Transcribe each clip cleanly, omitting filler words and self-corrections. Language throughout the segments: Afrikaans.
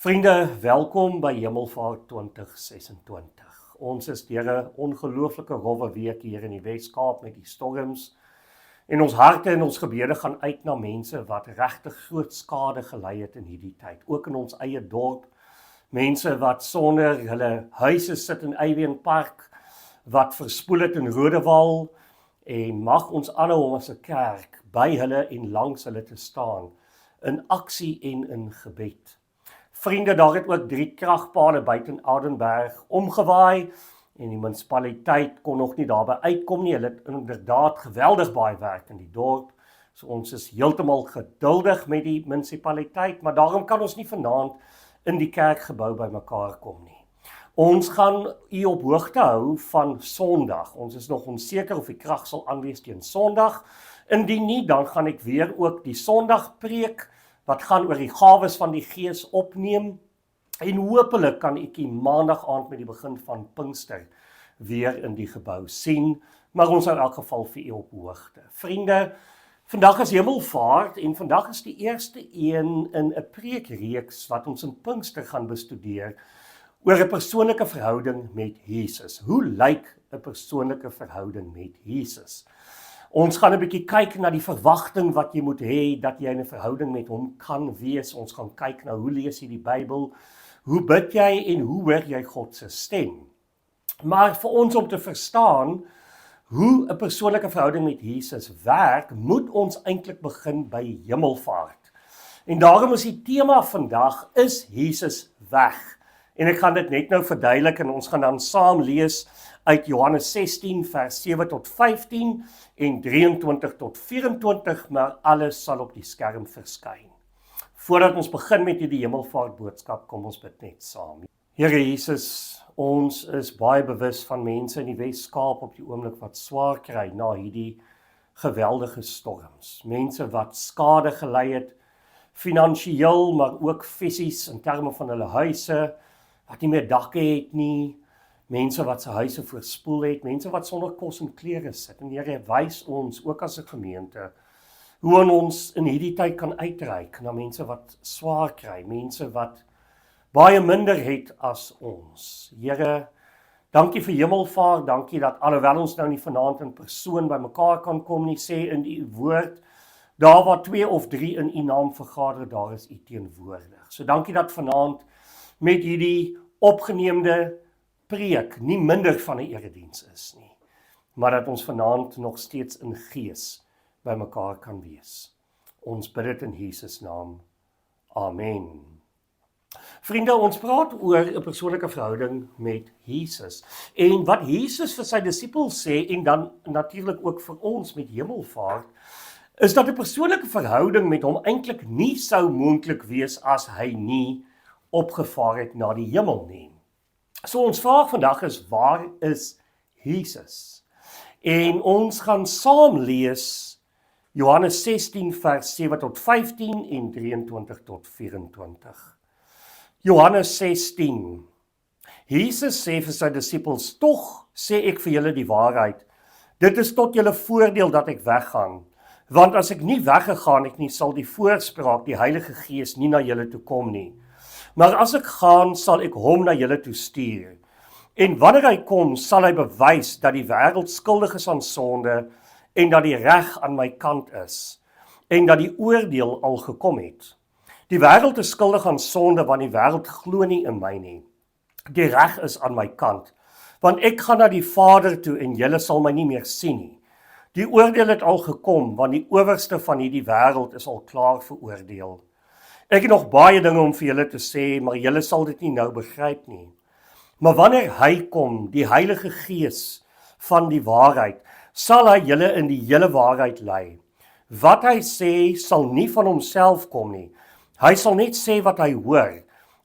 Vriende, welkom by Hemelvaart 2026. Ons is deur 'n ongelooflike rowwe week hier in die Wes-Kaap met die storms. En ons harte en ons gebede gaan uit na mense wat regtig groot skade gelei het in hierdie tyd. Ook in ons eie dorp, mense wat sonder hulle huise sit in Eywind Park, wat verspoel het in Rodewal, en mag ons aanhou om as 'n kerk by hulle en langs hulle te staan, in aksie en in gebed. Vriende, daar het ook 3 kragpale buite in Aardenberg omgewaai en die munisipaliteit kon nog nie daarby uitkom nie. Hulle het inderdaad geweldig baie werk in die dorp. So ons is heeltemal geduldig met die munisipaliteit, maar daarom kan ons nie vanaand in die kerkgebou by mekaar kom nie. Ons gaan u op hoogte hou van Sondag. Ons is nog onseker of die krag sal aanwees teen Sondag. Indien nie, dan gaan ek weer ook die Sondagpreek wat gaan oor die gawes van die Gees opneem, en hopelik kan ek die maandag aand met die begin van Pinkster weer in die gebou sien, maar ons hou in elk geval vir u op hoogte. Vriende, vandag is Hemelvaart en vandag is die eerste een in 'n preekreeks wat ons in Pinkster gaan bestudeer oor 'n persoonlike verhouding met Jesus. Hoe lyk 'n persoonlike verhouding met Jesus? Ons gaan 'n bietjie kyk na die verwagting wat jy moet hê dat jy in 'n verhouding met hom kan wees. Ons gaan kyk na hoe lees jy die Bybel, hoe bid jy en hoe hoor jy God se stem. Maar vir ons om te verstaan hoe 'n persoonlike verhouding met Jesus werk, moet ons eintlik begin by Hemelvaart. En daarom is die tema vandag, is Jesus weg? En ek gaan dit net nou verduidelik en ons gaan dan saam lees uit Johannes 16 vers 7 tot 15 en 23 tot 24, maar alles sal op die skerm verskyn. Voordat ons begin met die Hemelvaart boodskap, kom ons bid net saam. Here Jesus, ons is baie bewus van mense in die Wes-Kaap op die oomblik wat swaar kry na hierdie geweldige storms. Mense wat skade gelei het, finansiëel, maar ook fisies in terme van hulle huise, wat nie meer dakke het nie, mense wat se huise verspoel het, mense wat sonder kos en klere sit. En Here, wys ons ook as 'n gemeente hoe ons in hierdie tyd kan uitreik na mense wat swaar kry, mense wat baie minder het as ons. Here, dankie vir Hemelvaart, dankie dat alhoewel ons nou nie vanaand in persoon by mekaar kan kom nie, sê in u woord, daar waar 2 of 3 in u naam vergader, daar is u teenwoordig. So dankie dat vanaand met hierdie opgeneemde preek nie minder van 'n erediens is nie, maar dat ons vanaand nog steeds in gees by mekaar kan wees. Ons bid dit in Jesus naam. Amen. Vriende, ons praat oor 'n persoonlike verhouding met Jesus. En wat Jesus vir sy disippels sê, en dan natuurlik ook vir ons met Hemelvaart, is dat 'n persoonlike verhouding met hom eintlik nie sou moontlik wees as hy nie opgevaar het na die hemel nie. So ons vraag vandag is, waar is Jesus? En ons gaan saam lees Johannes 16 vers 7 tot 15 en 23 tot 24. Johannes 16. Jesus sê vir sy disippels, tog sê ek vir julle die waarheid, dit is tot julle voordeel dat ek weggaan, want as ek nie weggegaan het nie, sal die voorspraak, die Heilige Gees, nie na julle toe kom nie. Maar as ek gaan, sal ek hom na julle toe stuur. En wanneer hy kom, sal hy bewys dat die wêreld skuldig is aan sonde en dat die reg aan my kant is en dat die oordeel al gekom het. Die wêreld is skuldig aan sonde want die wêreld glo nie in my nie. Die reg is aan my kant, want ek gaan na die Vader toe en julle sal my nie meer sien nie. Die oordeel het al gekom want die owerste van hierdie wêreld is al klaar veroordeel. Ek het nog baie dinge om vir julle te sê, maar julle sal dit nie nou begryp nie. Maar wanneer hy kom, die Heilige Gees van die waarheid, sal hy julle in die hele waarheid lei. Wat hy sê, sal nie van homself kom nie. Hy sal net sê wat hy hoor,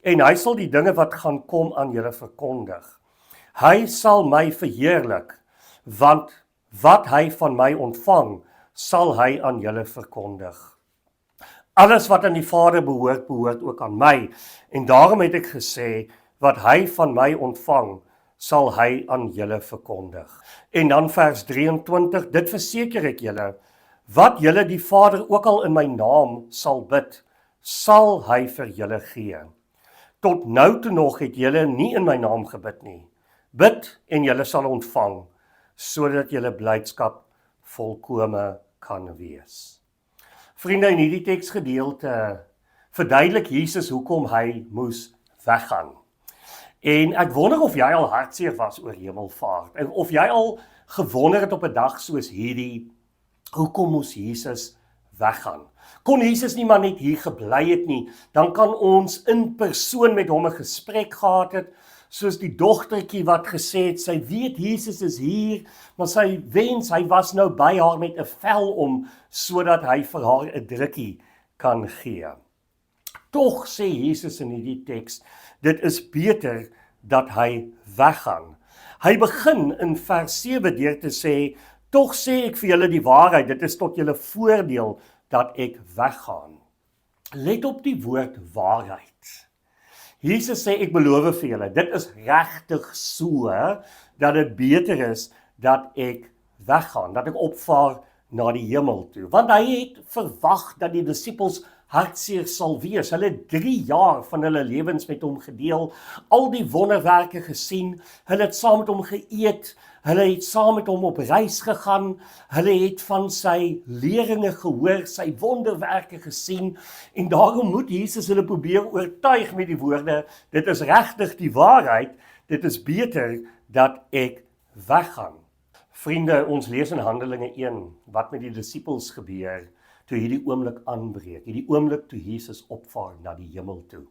en hy sal die dinge wat gaan kom aan julle verkondig. Hy sal my verheerlik, want wat hy van my ontvang, sal hy aan julle verkondig. Alles wat aan die Vader behoort, behoort ook aan my. En daarom het ek gesê, wat hy van my ontvang, sal hy aan julle verkondig. En dan vers 23, dit verseker ek julle, wat julle die Vader ook al in my naam sal bid, sal hy vir julle gee. tot nou toe nog het julle nie in my naam gebid nie. Bid en julle sal ontvang, sodat julle blydskap volkome kan wees. Vriende, in hierdie teksgedeelte verduidelik Jesus hoekom hy moes weggaan. En ek wonder of jy al hartseer was oor hemelvaart, en of jy al gewonder het op 'n dag soos hierdie, hoekom moes Jesus weggaan? Kon Jesus nie maar net hier gebly het nie, dan kan ons in persoon met hom 'n gesprek gehad het, soos die dogtertjie wat gesê het, sy weet Jesus is hier, maar sy wens hy was nou by haar met 'n vel om, sodat hy vir haar 'n drukkie kan gee. Tog sê Jesus in hierdie teks, dit is beter dat hy weggaan. Hy begin in vers 7 deur te sê, tog sê ek vir julle die waarheid, dit is tot julle voordeel dat ek weggaan. Let op die woord waarheid. Jesus sê, ek beloof vir julle, dit is regtig so, dat dit beter is dat ek weggaan, dat ek opvaar na die hemel toe. Want hy het verwag dat die disippels hartseer sal wees. Hulle het 3 jaar van hulle lewens met hom gedeel, al die wonderwerke gesien, hulle het saam met hom geëet, hulle het saam met hom op reis gegaan, hulle het van sy leringe gehoor, sy wonderwerke gesien, en daarom moet Jesus hulle probeer oortuig met die woorde, dit is regtig die waarheid, dit is beter dat ek weggaan. Vriende, ons lees in Handelinge 1, wat met die disippels gebeur, toe hierdie oomblik aanbreek, hierdie oomblik toe Jesus opvaar na die hemel toe.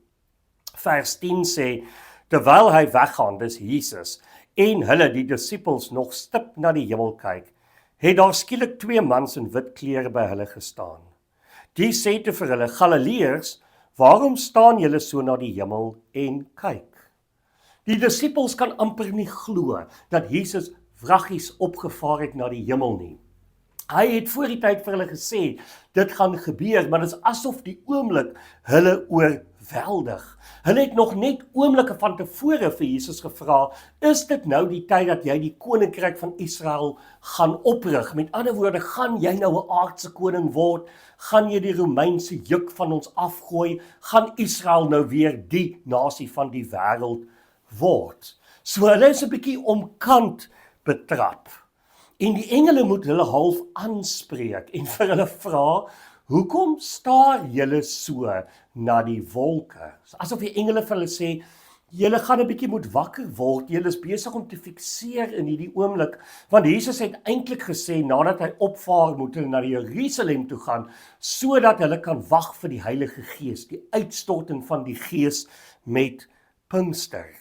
Vers 10 sê, terwyl hy weggaan, dis Jesus, en hulle, die disippels, nog stip na die hemel kyk, het daar skielik 2 mans in wit klere by hulle gestaan. Die sê te vir hulle, Galileërs, waarom staan julle so na die hemel en kyk? Die disippels kan amper nie glo dat Jesus wraggies opgevaar het na die hemel nie. Hy het voor die tyd vir hulle gesê, dit gaan gebeur, maar dit is asof die oomblik hulle oorweldig. Hulle het nog net oomblikke van tevore vir Jesus gevra, is dit nou die tyd dat jy die koninkryk van Israel gaan oprig? Met ander woorde, gaan jy nou 'n aardse koning word? Gaan jy die Romeinse juk van ons afgooi? Gaan Israel nou weer die nasie van die wêreld word? So hulle is 'n bietjie omkant betrap. En die engele moet hulle half aanspreek en vir hulle vra, hoekom staar julle so na die wolke? Asof die engele vir hulle sê, julle gaan 'n bietjie moet wakker word, julle is besig om te fikseer in hierdie oomblik, want Jesus het eintlik gesê, nadat hy opvaar, moet hulle na Jerusalem toe gaan, sodat hulle kan wag vir die Heilige Gees, die uitstorting van die Gees met Pinkster.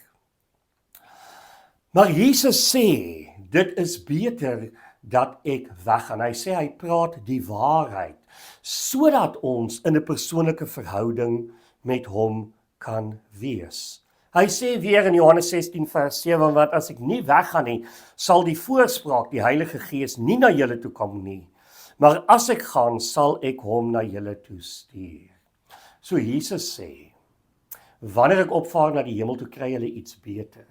Maar Jesus sê, dit is beter dat ek weggaan. Hy sê, hy praat die waarheid, sodat ons in 'n persoonlike verhouding met hom kan wees. Hy sê weer in Johannes 16 vers 7, want as ek nie weggaan nie, sal die voorspraak, die Heilige Gees, nie na julle toe kom nie. Maar as ek gaan, sal ek hom na julle toe stuur. So Jesus sê, wanneer ek opvaar na die hemel toe, kry julle iets beter.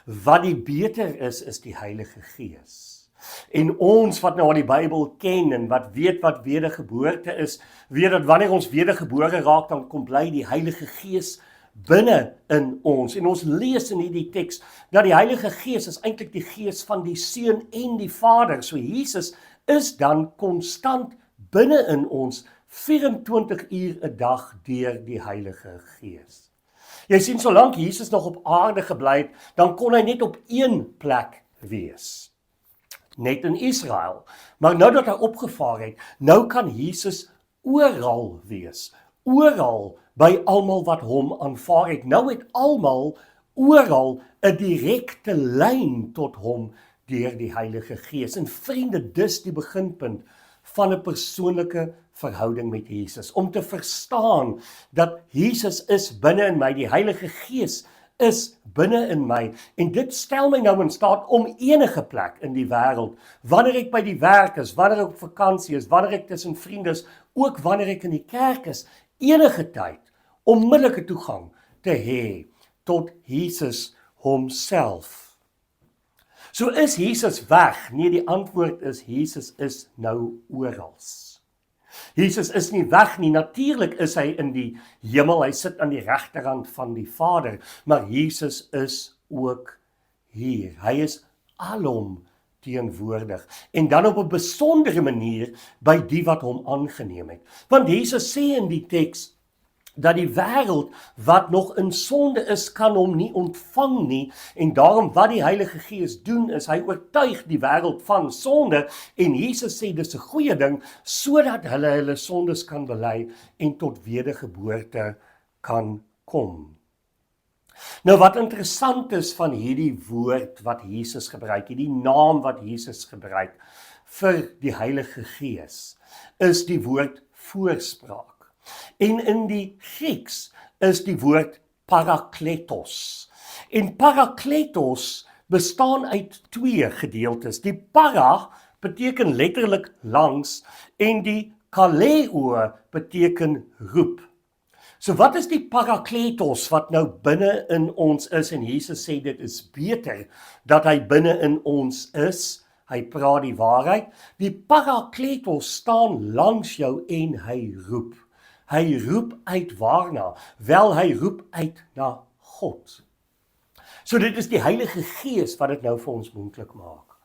Wat die beter is die Heilige Gees. En ons wat nou al die Bybel ken en wat weet wat wedergeboorte is, weet dat wanneer ons wedergebore raak, dan kom bly die Heilige Gees binne in ons. En ons lees in hierdie teks dat die Heilige Gees is eintlik die Gees van die Seun en die Vader. So Jesus is dan konstant binne in ons 24 uur 'n dag deur die Heilige Gees. Jy sien, solank Jesus nog op aarde gebly het, dan kon hy net op een plek wees. Net in Israel. Maar nou dat hy opgevaar het, nou kan Jesus oral wees. Oral by almal wat hom aanvaar het. Nou het almal oral 'n direkte lyn tot hom deur die Heilige Gees. En vriende, dis die beginpunt van 'n persoonlike verhouding met Jesus, om te verstaan dat Jesus is binne in my, die Heilige Gees is binne in my, en dit stel my nou in staat om enige plek in die wêreld, wanneer ek by die werk is, wanneer ek op vakansie is, wanneer ek tussen vriende is, ook wanneer ek in die kerk is, enige tyd, onmiddellike toegang te hê tot Jesus homself. So is Jesus weg? Nee, die antwoord is, Jesus is nou orals. Jesus is nie weg nie, natuurlik is hy in die hemel, hy sit aan die regterhand van die Vader, maar Jesus is ook hier. Hy is alom teenwoordig en dan op 'n besondere manier by die wat hom aangeneem het. Want Jesus sê in die teks dat die wêreld wat nog in sonde is, kan hom nie ontvang nie, en daarom wat die Heilige Gees doen is, hy oortuig die wêreld van sonde, en Jesus sê dis 'n goeie ding, sodat hulle sondes kan bely en tot wedergeboorte kan kom. Nou wat interessant is van hierdie woord wat Jesus gebruik, hierdie naam wat Jesus gebruik vir die Heilige Gees, is die woord voorspraak. En in die Grieks is die woord parakletos. En parakletos bestaan uit 2 gedeeltes. Die para beteken letterlik langs en die kaleo beteken roep. So wat is die parakletos wat nou binne in ons is, en Jesus sê dit is beter dat hy binne in ons is, hy praat die waarheid. Die parakletos staan langs jou en hy roep. Hy roep uit waarna? Wel, hy roep uit na God. So dit is die Heilige Gees wat dit nou vir ons moontlik maak,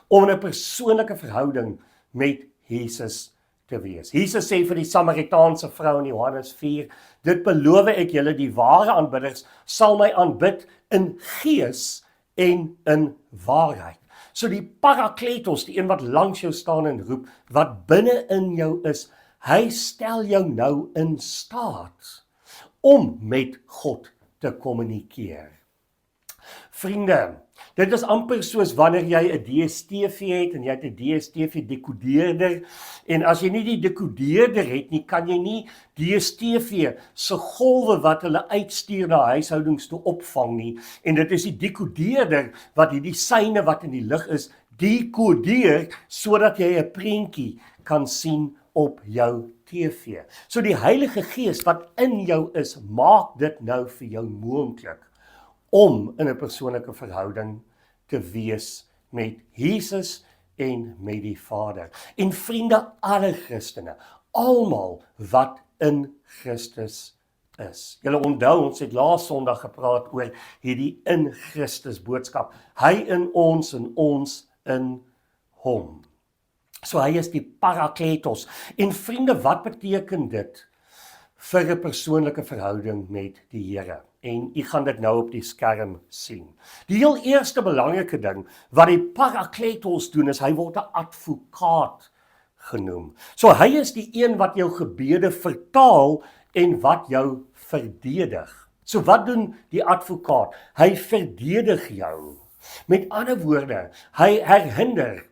om 'n persoonlike verhouding met Jesus te wees. Jesus sê vir die Samaritaanse vrou in Johannes 4, dit beloof ek julle, die ware aanbidders sal my aanbid in gees en in waarheid. So die parakletos, die een wat langs jou staan en roep, wat binne in jou is, hy stel jou nou in staat om met God te kommunikeer. Vriende, dit is amper soos wanneer jy 'n DStv het en jy het 'n DStv dekodeerder, en as jy nie die dekodeerder het nie, kan jy nie DStv se golwe wat hulle uitstuur na huishoudings toe opvang nie, en dit is die dekodeerder wat hierdie seine wat in die lug is, dekodeer sodat jy 'n prentjie kan sien op jou TV. So die Heilige Gees wat in jou is, maak dit nou vir jou moontlik om in 'n persoonlike verhouding te wees met Jesus en met die Vader. En vriende, alle Christene, almal wat in Christus is. Julle onthou, ons het laas Sondag gepraat oor hierdie in Christus boodskap. Hy in ons en ons in hom. So hy is die parakletos. En vriende, wat beteken dit vir 'n persoonlike verhouding met die Here? En u gaan dit nou op die skerm sien. Die heel eerste belangrike ding wat die parakletos doen is, hy word 'n advokaat genoem. So hy is die een wat jou gebede vertaal en wat jou verdedig. So wat doen die advokaat? Hy verdedig jou. Met ander woorde, hy herinner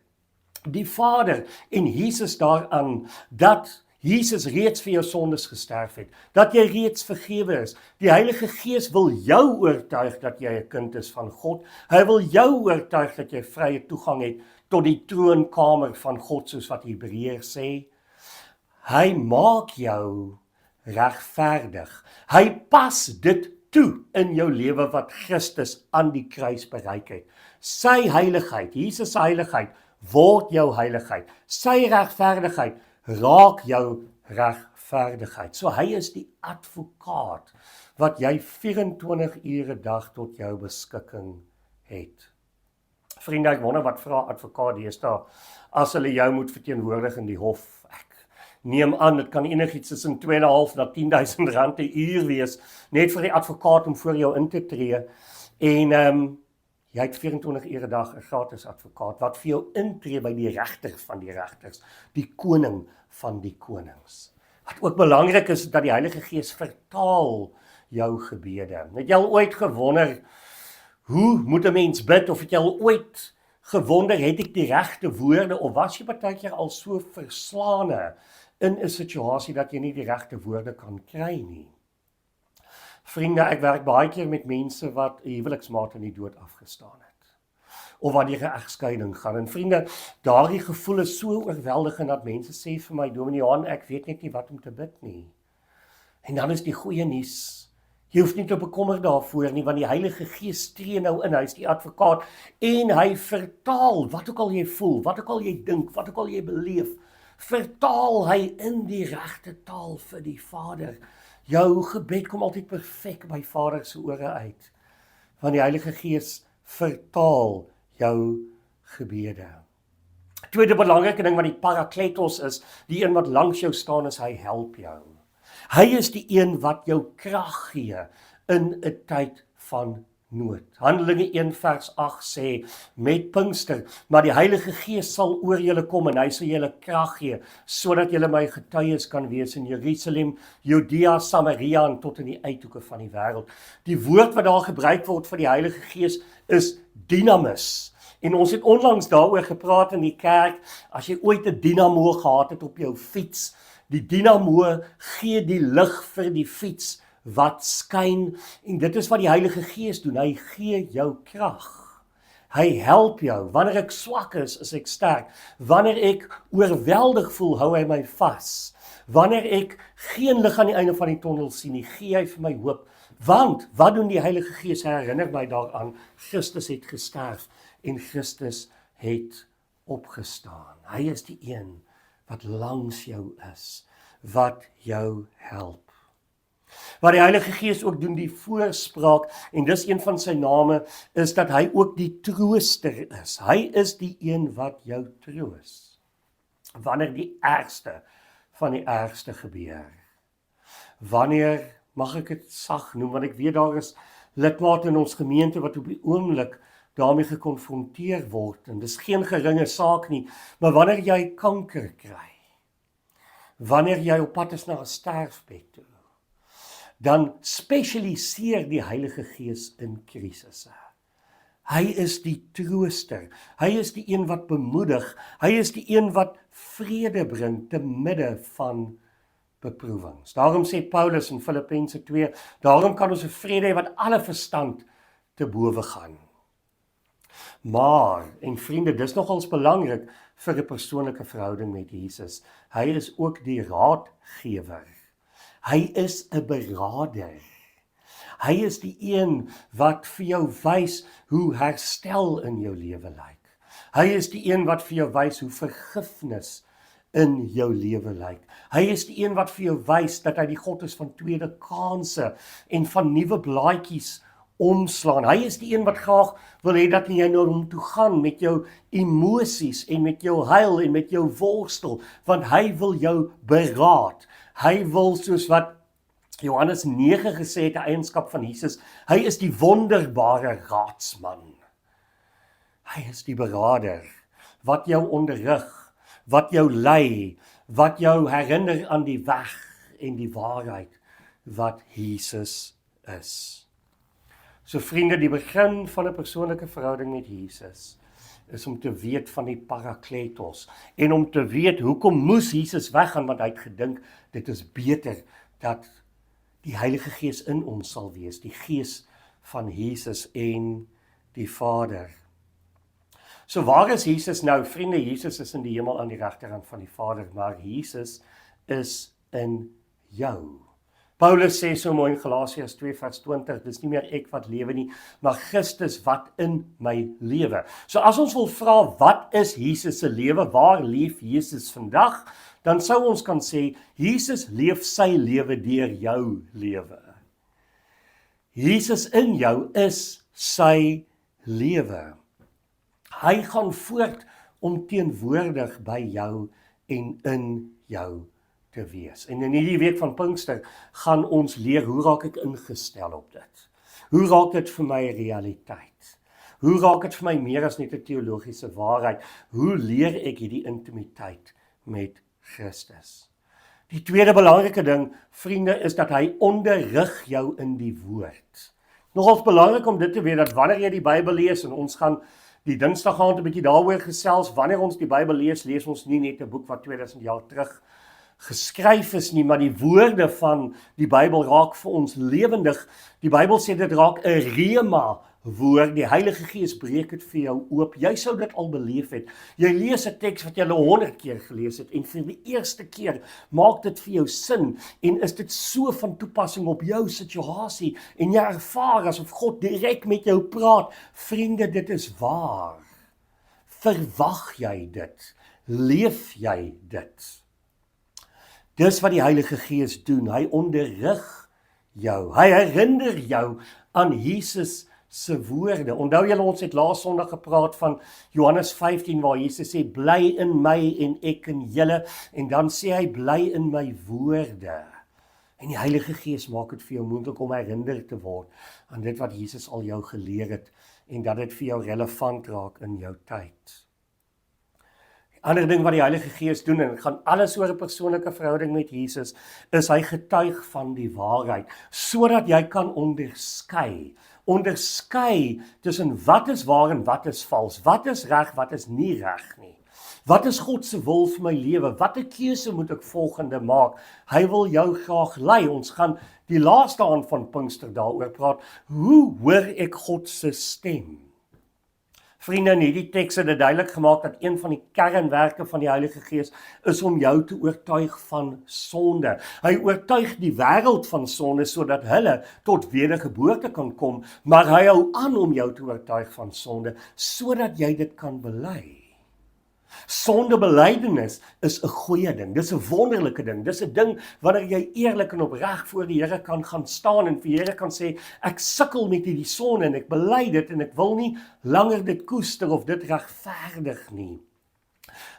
die Vader en Jesus daaraan dat Jesus reeds vir jou sondes gesterf het, dat jy reeds vergewe is. Die Heilige Gees wil jou oortuig dat jy 'n kind is van God. Hy wil jou oortuig dat jy vrye toegang het tot die troonkamer van God, soos wat Hebreërs sê. Hy maak jou regverdig. Hy pas dit toe in jou lewe wat Christus aan die kruis bereik het. Sy heiligheid, Jesus se heiligheid, word jou heiligheid. Sy regverdigheid raak jou regverdigheid. So hy is die advokaat wat jy 24 ure 'n dag tot jou beskikking het. Vriende, ek wonder wat vra advokaat deesdae as hulle jou moet verteenwoordig in die hof. Ek neem aan, dit kan enigiets tussen 2.500 na 10.000 rand per uur wees, net vir die advokaat om voor jou in te tree. En jy het 24 ure 'n dag 'n gratis advokaat wat vir jou intree by die regter van die regters, die koning van die konings. Wat ook belangrik is, dat die Heilige Gees vertaal jou gebede. Het jy al ooit gewonder, hoe moet 'n mens bid, of het jy al ooit gewonder, het ek die regte woorde, of was jy partykeer al so verslaane in 'n situasie dat jy nie die regte woorde kan kry nie? Vriende, ek werk baie keer met mense wat 'n huweliksmaat in die dood afgestaan het, of wat deur 'n egskeiding gaan. En vriende, daardie gevoel is so oorweldigend dat mense sê vir my, Dominee Johan, ek weet net nie wat om te bid nie. En dan is die goeie nuus, jy hoef nie te bekommer daarvoor nie, want die Heilige Gees tree nou in, hy is die advokaat, en hy vertaal wat ook al jy voel, wat ook al jy dink, wat ook al jy beleef, vertaal hy in die regte taal vir die Vader. Jou gebed kom altyd perfek by Vader se ore uit, want die Heilige Gees vertaal jou gebede. Tweede belangrike ding wat die Parakletos is, die een wat langs jou staan, is hy help jou. Hy is die een wat jou krag gee in 'n tyd van nood. Handelinge 1 vers 8 sê, met Pinkster, maar die Heilige Gees sal oor julle kom en hy sal julle krag gee, sodat julle my getuies kan wees in Jerusalem, Judea, Samaria en tot in die uithoeke van die wêreld. Die woord wat daar gebruik word vir die Heilige Gees is dynamis. En ons het onlangs daaroor gepraat in die kerk, as jy ooit 'n dynamo gehad het op jou fiets, die dynamo gee die lig vir die fiets wat skyn, en dit is wat die Heilige Gees doen, hy gee jou krag. Hy help jou, wanneer ek swak is ek sterk, wanneer ek oorweldig voel, hou hy my vas, wanneer ek geen lig aan die einde van die tonnel sien nie, gee hy vir my hoop, want, wat doen die Heilige Gees, hy herinner my daaraan, Christus het gesterf, en Christus het opgestaan. Hy is die een wat langs jou is, wat jou help. Wat die Heilige Gees ook doen, die voorspraak, en dis een van sy name, is dat hy ook die trooster is. Hy is die een wat jou troos, wanneer die ergste van die ergste gebeur. Wanneer, mag ek dit sag noem, want ek weet daar is lidmate in ons gemeente wat op die oomblik daarmee gekonfronteer word, en dis geen geringe saak nie, maar wanneer jy kanker kry, wanneer jy op pad is na 'n sterfbed toe, dan spesialiseer die Heilige Gees in krisisse. Hy is die trooster, hy is die een wat bemoedig, hy is die een wat vrede bring te midde van beproewings. Daarom sê Paulus in Filippense 2, daarom kan ons 'n vrede hê wat alle verstand te bowe gaan. Maar, en vriende, dis nogals belangrik vir 'n persoonlike verhouding met Jesus. Hy is ook die raadgewer. Hy is 'n beraader. Hy is die een wat vir jou wys hoe herstel in jou lewe lyk. Hy is die een wat vir jou wys hoe vergifnis in jou lewe lyk. Hy is die een wat vir jou wys dat hy die God is van tweede kanse en van nuwe blaadjies omslaan. Hy is die een wat graag wil hê dat jy na hom toe gaan met jou emosies en met jou huil en met jou worstel, want hy wil jou beraad. Hy wil, soos wat Johannes 9 gesê het, 'n eienskap van Jesus, hy is die wonderbare raadsman. Hy is die beraader, wat jou onderrig, wat jou lei, wat jou herinner aan die weg en die waarheid wat Jesus is. So vriende, die begin van 'n persoonlike verhouding met Jesus is om te weet van die Parakletos en om te weet hoekom moes Jesus weggaan, want hy het gedink dit is beter dat die Heilige Gees in ons sal wees, die Gees van Jesus en die Vader. So waar is Jesus nou? Vriende, Jesus is in die hemel aan die regterkant van die Vader, maar Jesus is in jou. Paulus sê so mooi in Galasiërs 2 vers 20, dis nie meer ek wat lewe nie, maar Christus wat in my lewe. So as ons wil vra, wat is Jesus se lewe? Waar leef Jesus vandag? Dan sou ons kan sê, Jesus leef sy lewe deur jou lewe. Jesus in jou is sy lewe. Hy gaan voort om teenwoordig by jou en in jou te wees. En in hierdie week van Pinkster gaan ons leer, hoe raak ek ingestel op dit? Hoe raak dit vir my realiteit? Hoe raak dit vir my meer as net 'n teologiese waarheid? Hoe leer ek hierdie intimiteit met Christus? Die tweede belangrike ding, vriende, is dat hy onderrig jou in die woord. Nogals belangrik om dit te weet, dat wanneer jy die Bybel lees, en ons gaan die Dinsdag aand 'n bietjie daaroor gesels, wanneer ons die Bybel lees, lees ons nie net 'n boek wat 2000 jaar terug geskryf is nie, maar die woorde van die Bybel raak vir ons lewendig. Die Bybel sê dit raak 'n rema woord, die Heilige Gees breek dit vir jou oop. Jy sou dit al beleef het. Jy lees 'n teks wat jy al 100 keer gelees het, en vir die eerste keer maak dit vir jou sin, en is dit so van toepassing op jou situasie, en jy ervaar asof God direk met jou praat. Vriende, dit is waar. Verwag jy dit? Leef jy dit? Dis wat die Heilige Gees doen. Hy onderrig jou. Hy herinner jou aan Jesus se woorde. Onthou julle, ons het laas Sondag gepraat van Johannes 15 waar Jesus sê bly in my en ek in julle, en dan sê hy bly in my woorde. En die Heilige Gees maak dit vir jou moontlik om herinner te word aan dit wat Jesus al jou geleer het en dat dit vir jou relevant raak in jou tyd. Die ander ding wat die Heilige Gees doen, en het gaan alles oor 'n persoonlike verhouding met Jesus, is hy getuig van die waarheid, sodat jy kan onderskei tussen wat is waar en wat is vals, wat is reg, wat is nie reg nie. Wat is God se wil vir my lewe? Watter keuse moet ek volgende maak? Hy wil jou graag lei. Ons gaan die laaste aand van Pinkster daaroor praat. Hoe hoor ek God se stem? Vriende, in hierdie teks het dit duidelik gemaak dat een van die kernwerke van die Heilige Gees is om jou te oortuig van sonde. Hy oortuig die wêreld van sonde sodat hulle tot wedergeboorte kan kom, maar hy hou aan om jou te oortuig van sonde sodat jy dit kan bely. Sondebelydenis is 'n goeie ding, dis 'n wonderlike ding, dis 'n ding wanneer jy eerlik en opreg voor die Here kan gaan staan en vir die Here kan sê, ek sukkel met hierdie sonde en ek bely dit en ek wil nie langer dit koester of dit regverdig nie.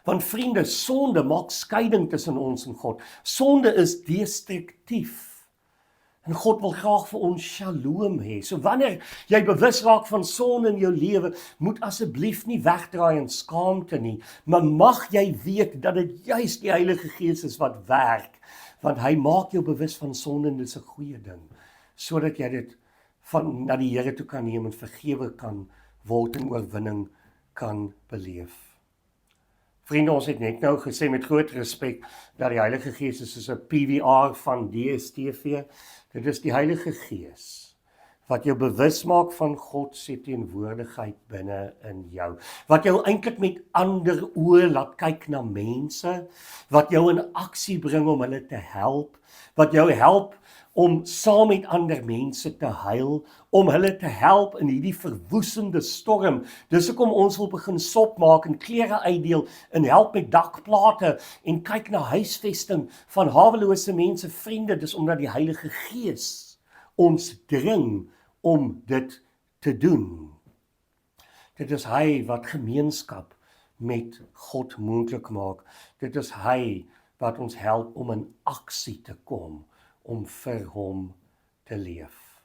Want vriende, sonde maak skeiding tussen ons en God. Sonde is destruktief. En God wil graag vir ons shalom hê. So wanneer jy bewus raak van sonde in jou lewe, moet asseblief nie wegdraai in skaamte nie, maar mag jy weet dat dit juis die Heilige Gees is wat werk, want hy maak jou bewus van sonde en dit is 'n goeie ding, sodat jy dit na die Here toe kan neem en vergewe kan word en oorwinning kan beleef. Vriende, ons het net nou gesê met groot respek dat die Heilige Gees is soos 'n PVR van DStv. Dit is die Heilige Gees wat jou bewus maak van God se teenwoordigheid binne in jou. Wat jou eintlik met ander oë laat kyk na mense, wat jou in aksie bring om hulle te help, wat jou help om saam met ander mense te huil, om hulle te help in hierdie verwoestende storm. Dis hoekom ons wil begin sop maak en klere uitdeel en help met dakplate en kyk na huisvesting van hawelose mense. Vriende, dis omdat die Heilige Gees ons dring om dit te doen. Dit is hy wat gemeenskap met God moontlik maak. Dit is hy wat ons help om in aksie te kom, om vir hom te leef.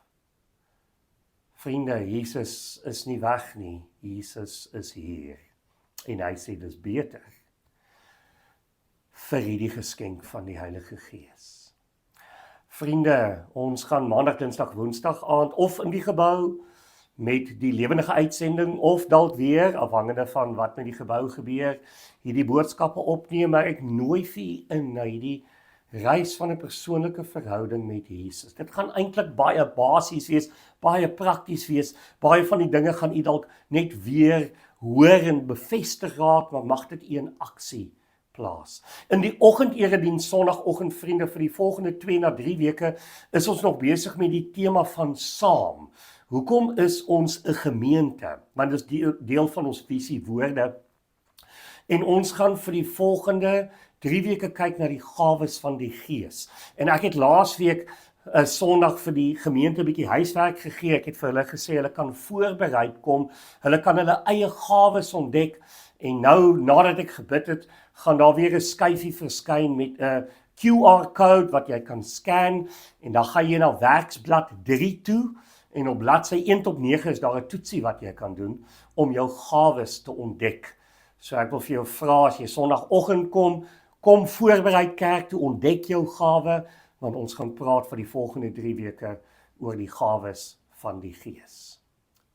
Vriende, Jesus is nie weg nie, Jesus is hier. En hy sê dis beter vir hierdie geskenk van die Heilige Gees. Vriende, ons gaan Maandag, Dinsdag, Woensdag aand of in die gebou met die lewendige uitsending of dalk weer, afhangende van wat met die gebou gebeur, hierdie boodskappe opneem, maar ek nooi vir u in na hierdie reis van 'n persoonlike verhouding met Jesus. Dit gaan eintlik baie basies wees, baie prakties wees, baie van die dinge gaan u dalk net weer hoor en bevestig raak, maar mag dit u in aksie plaas. In die oggendediens Sondagoggend, vriende, vir die volgende 2 na 3 weke is ons nog besig met die tema van saam. Hoekom is ons 'n gemeente? Want dit is deel van ons visie woorde. En ons gaan vir die volgende 3 weke kyk na die gawes van die Gees. En ek het laasweek 'n Sondag vir die gemeente 'n bietjie huiswerk gegee. Ek het vir hulle gesê hulle kan voorbereid kom. Hulle kan hulle eie gawes ontdek. En nou, nadat ek gebid het, gaan daar weer 'n skyfie verskyn met 'n QR-code wat jy kan scan. En dan gaan jy na werksblad 3 toe. En op bladsy 1 tot 9 is daar 'n toetsie wat jy kan doen om jou gawes te ontdek. So ek wil vir jou vra, as jy Sondagoggend kom voorbereid kerk toe, ontdek jou gawe, want ons gaan praat vir die volgende 3 weke oor die gawes van die Gees.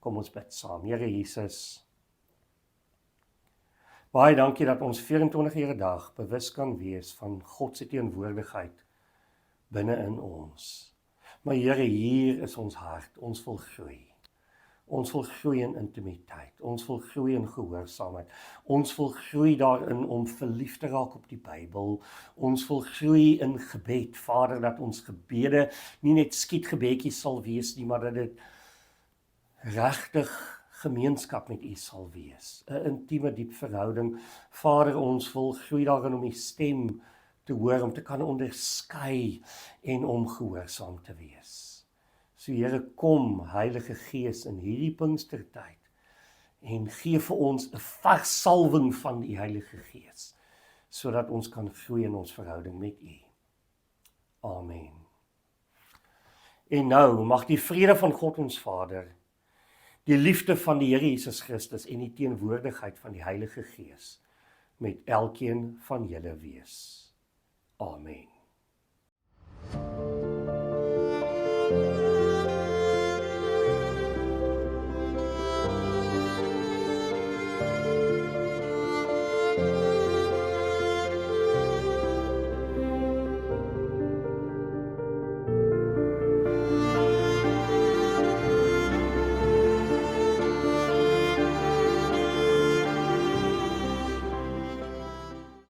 Kom ons bid saam. Here Jesus, baie dankie dat ons 24 ure dag bewus kan wees van God se teenwoordigheid binne in ons. Maar Here, hier is ons hart, ons wil groei. Ons wil groei in intimiteit, ons wil groei in gehoorsaamheid, ons wil groei daarin om verlief te raak op die Bybel, ons wil groei in gebed, Vader, dat ons gebede nie net skietgebedjies sal wees nie, maar dat dit regtig gemeenskap met U sal wees. 'n Intieme, diep verhouding. Vader, ons wil groei daarin om U stem te hoor, om te kan onderskei en om gehoorsaam te wees. So Here, kom, Heilige Gees, in hierdie Pinkstertyd en gee vir ons 'n vars salwing van die Heilige Gees, sodat ons kan groei in ons verhouding met U. Amen. En nou, mag die vrede van God ons Vader, die liefde van die Here Jesus Christus en die teenwoordigheid van die Heilige Gees met elkeen van julle wees. Amen.